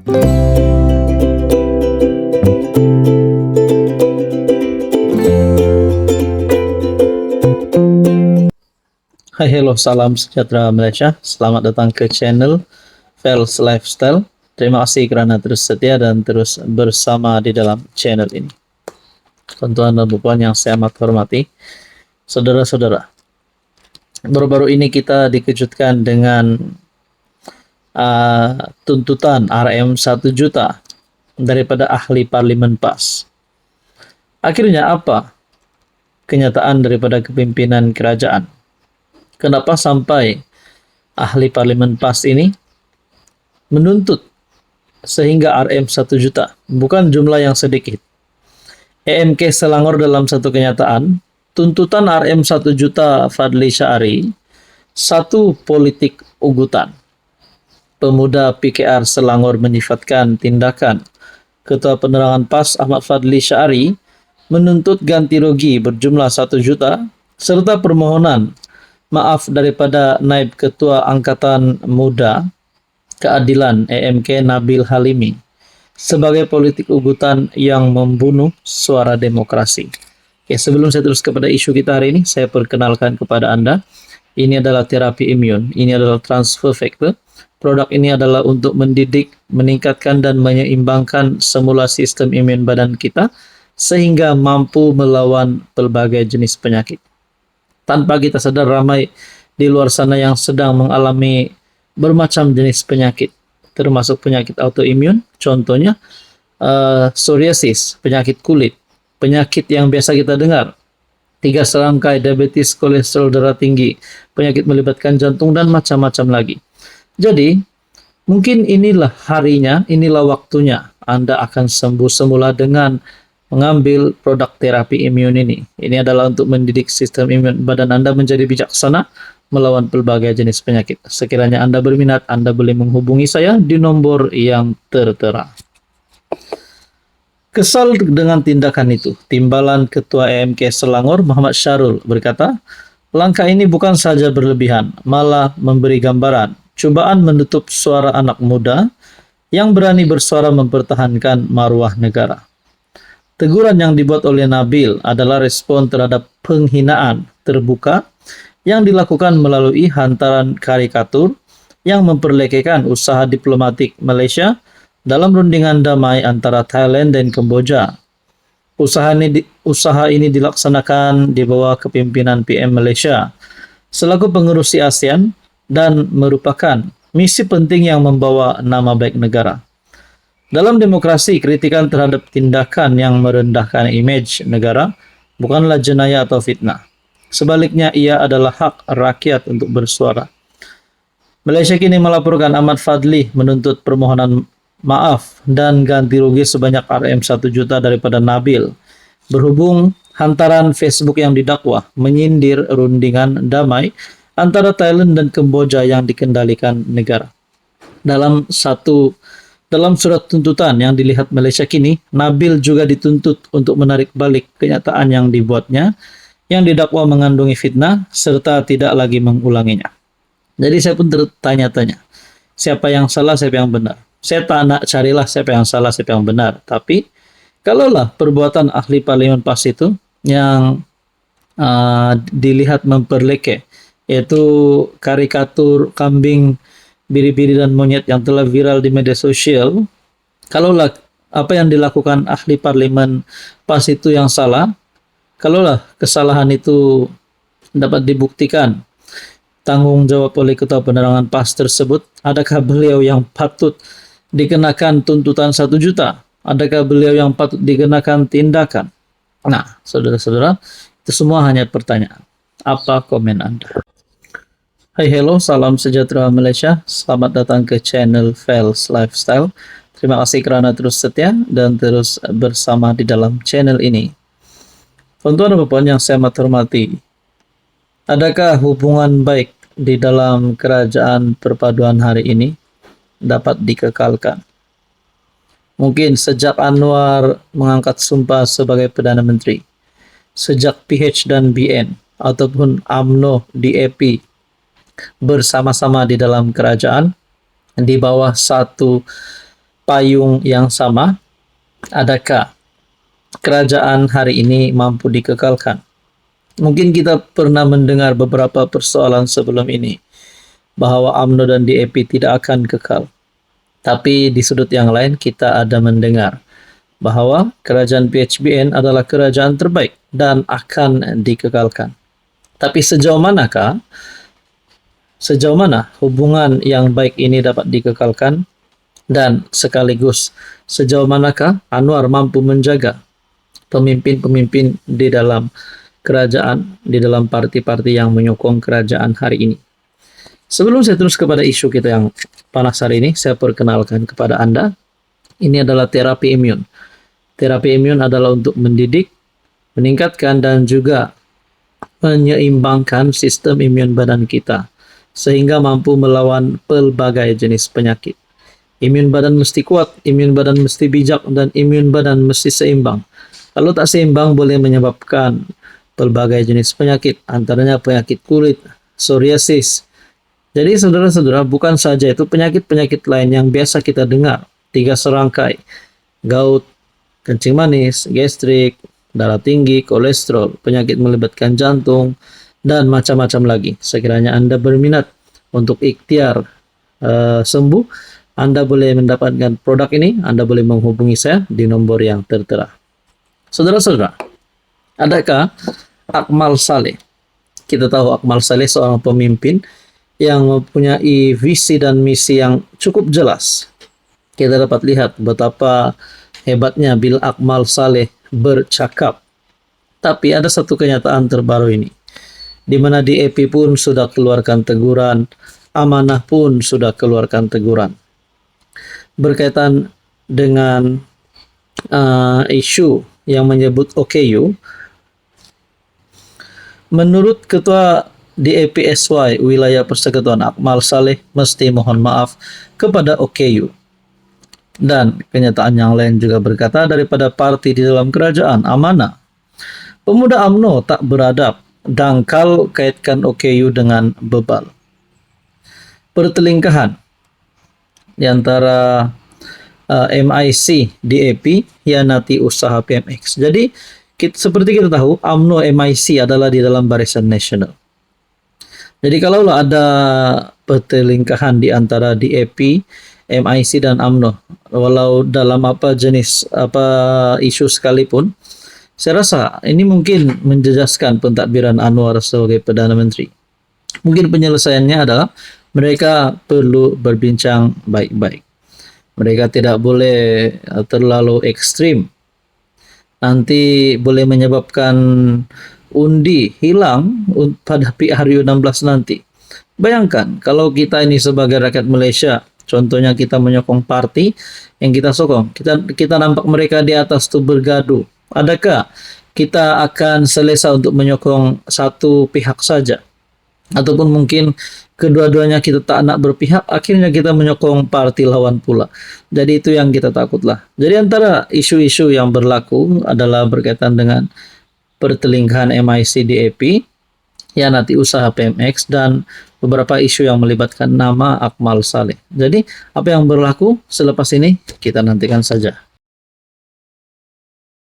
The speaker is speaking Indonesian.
Hai, hello, salam sejahtera Malaysia. Selamat datang ke channel Fels Lifestyle. Terima kasih kerana terus setia dan terus bersama di dalam channel ini. Tuan-tuan dan puan yang saya amat hormati, saudara-saudara, baru-baru ini kita dikejutkan dengan tuntutan RM 1 juta daripada ahli parlimen PAS. Akhirnya apa kenyataan daripada kepimpinan kerajaan? Kenapa sampai ahli parlimen PAS ini menuntut sehingga RM 1 juta? Bukan jumlah yang sedikit. EMK Selangor dalam satu kenyataan, tuntutan RM 1 juta Fadli Syahari, satu politik ugutan. Pemuda PKR Selangor menyifatkan tindakan Ketua Penerangan PAS Ahmad Fadli Syahari menuntut ganti rugi berjumlah 1 juta serta permohonan maaf daripada Naib Ketua Angkatan Muda Keadilan EMK Nabil Halimi sebagai politik ugutan yang membunuh suara demokrasi. Oke, sebelum saya terus kepada isu kita hari ini, saya perkenalkan kepada Anda, ini adalah terapi imun, ini adalah transfer factor. Produk ini adalah untuk mendidik, meningkatkan dan menyeimbangkan semula sistem imun badan kita sehingga mampu melawan pelbagai jenis penyakit. Tanpa kita sadar, ramai di luar sana yang sedang mengalami bermacam jenis penyakit, termasuk penyakit autoimun, contohnya psoriasis, penyakit kulit, penyakit yang biasa kita dengar, 3 serangkai, diabetes, kolesterol darah tinggi, penyakit melibatkan jantung, dan macam-macam lagi. Jadi, mungkin inilah harinya, inilah waktunya Anda akan sembuh semula dengan mengambil produk terapi imun ini. Ini adalah untuk mendidik sistem imun badan Anda menjadi bijaksana melawan pelbagai jenis penyakit. Sekiranya Anda berminat, Anda boleh menghubungi saya di nombor yang tertera. Kesal dengan tindakan itu, Timbalan Ketua EMK Selangor Muhammad Syarul berkata, langkah ini bukan saja berlebihan, malah memberi gambaran cubaan menutup suara anak muda yang berani bersuara mempertahankan maruah negara. Teguran yang dibuat oleh Nabil adalah respon terhadap penghinaan terbuka yang dilakukan melalui hantaran karikatur yang memperlekehkan usaha diplomatik Malaysia dalam rundingan damai antara Thailand dan Kemboja. Usaha ini dilaksanakan di bawah kepimpinan PM Malaysia selaku pengerusi ASEAN dan merupakan misi penting yang membawa nama baik negara. Dalam demokrasi, kritikan terhadap tindakan yang merendahkan imej negara bukanlah jenayah atau fitnah. Sebaliknya, ia adalah hak rakyat untuk bersuara. Malaysia kini melaporkan Ahmad Fadli menuntut permohonan maaf dan ganti rugi sebanyak RM 1 juta daripada Nabil berhubung hantaran Facebook yang didakwa menyindir rundingan damai antara Thailand dan Kemboja yang dikendalikan negara. Dalam surat tuntutan yang dilihat Malaysia kini, Nabil juga dituntut untuk menarik balik kenyataan yang dibuatnya yang didakwa mengandungi fitnah serta tidak lagi mengulanginya. Jadi saya pun tertanya-tanya, siapa yang salah, siapa yang benar? Saya tak nak carilah siapa yang salah, siapa yang benar. Tapi kalaulah perbuatan ahli parlimen PAS itu yang dilihat memperlekeh, yaitu karikatur kambing, biri-biri dan monyet yang telah viral di media sosial, kalaulah apa yang dilakukan ahli parlimen PAS itu yang salah, kalaulah kesalahan itu dapat dibuktikan tanggung jawab oleh Ketua Penerangan PAS tersebut, adakah beliau yang patut dikenakan tuntutan 1 juta? Adakah beliau yang patut dikenakan tindakan? Nah, saudara-saudara, itu semua hanya pertanyaan. Apa komen Anda? Hai, hello, salam sejahtera Malaysia. Selamat datang ke channel Fels Lifestyle. Terima kasih kerana terus setia dan terus bersama di dalam channel ini. Tuan-tuan dan puan yang saya amat hormati, adakah hubungan baik di dalam kerajaan perpaduan hari ini dapat dikekalkan? Mungkin sejak Anwar mengangkat sumpah sebagai Perdana Menteri, sejak PH dan BN ataupun UMNO DAP bersama-sama di dalam kerajaan di bawah satu payung yang sama, adakah kerajaan hari ini mampu dikekalkan? Mungkin kita pernah mendengar beberapa persoalan sebelum ini, bahwa UMNO dan DAP tidak akan kekal. Tapi di sudut yang lain kita ada mendengar bahwa kerajaan PHBN adalah kerajaan terbaik dan akan dikekalkan. Tapi sejauh mana hubungan yang baik ini dapat dikekalkan, dan sekaligus sejauh manakah Anwar mampu menjaga pemimpin-pemimpin di dalam kerajaan, di dalam parti-parti yang menyokong kerajaan hari ini. Sebelum saya terus kepada isu kita yang panas hari ini, saya perkenalkan kepada Anda, ini adalah terapi imun. Terapi imun adalah untuk mendidik, meningkatkan, dan juga menyeimbangkan sistem imun badan kita, sehingga mampu melawan pelbagai jenis penyakit. Imun badan mesti kuat, imun badan mesti bijak, dan imun badan mesti seimbang. Kalau tak seimbang boleh menyebabkan pelbagai jenis penyakit, antaranya penyakit kulit, psoriasis. Jadi saudara-saudara, bukan saja itu penyakit-penyakit lain yang biasa kita dengar, 3 serangkai, gout, kencing manis, gastrik, darah tinggi, kolesterol, penyakit melibatkan jantung, dan macam-macam lagi. Sekiranya Anda berminat untuk ikhtiar sembuh, Anda boleh mendapatkan produk ini. Anda boleh menghubungi saya di nomor yang tertera. Saudara-saudara, adakah Akmal Saleh? Kita tahu Akmal Saleh seorang pemimpin yang mempunyai visi dan misi yang cukup jelas. Kita dapat lihat betapa hebatnya bila Akmal Saleh bercakap. Tapi ada satu kenyataan terbaru ini, di mana DAP pun sudah keluarkan teguran, Amanah pun sudah keluarkan teguran berkaitan dengan isu yang menyebut OKU. Menurut Ketua DAP-SY Wilayah Persekutuan, Akmal Saleh mesti mohon maaf kepada OKU. Dan kenyataan yang lain juga berkata, daripada parti di dalam kerajaan Amanah, pemuda UMNO tak beradab, dangkal kaitkan OKU dengan bebal. Pertelingkahan di antara MIC DAP hianati usaha PMX. Jadi seperti kita tahu, UMNO MIC adalah di dalam Barisan Nasional. Jadi kalau ada pertelingkahan di antara DAP, MIC dan UMNO, walau dalam apa isu sekalipun, saya rasa ini mungkin menjejaskan pentadbiran Anwar sebagai Perdana Menteri. Mungkin penyelesaiannya adalah mereka perlu berbincang baik-baik. Mereka tidak boleh terlalu ekstrim. Nanti boleh menyebabkan undi hilang pada PRU 16 nanti. Bayangkan kalau kita ini sebagai rakyat Malaysia, contohnya kita menyokong parti yang kita sokong, kita nampak mereka di atas tuh bergaduh. Adakah kita akan selesa untuk menyokong satu pihak saja? Ataupun mungkin kedua-duanya kita tak nak berpihak, akhirnya kita menyokong parti lawan pula. Jadi itu yang kita takutlah. Jadi antara isu-isu yang berlaku adalah berkaitan dengan pertelingkahan MIC DAP, hianati usaha PMX, dan beberapa isu yang melibatkan nama Akmal Saleh. Jadi apa yang berlaku selepas ini kita nantikan saja.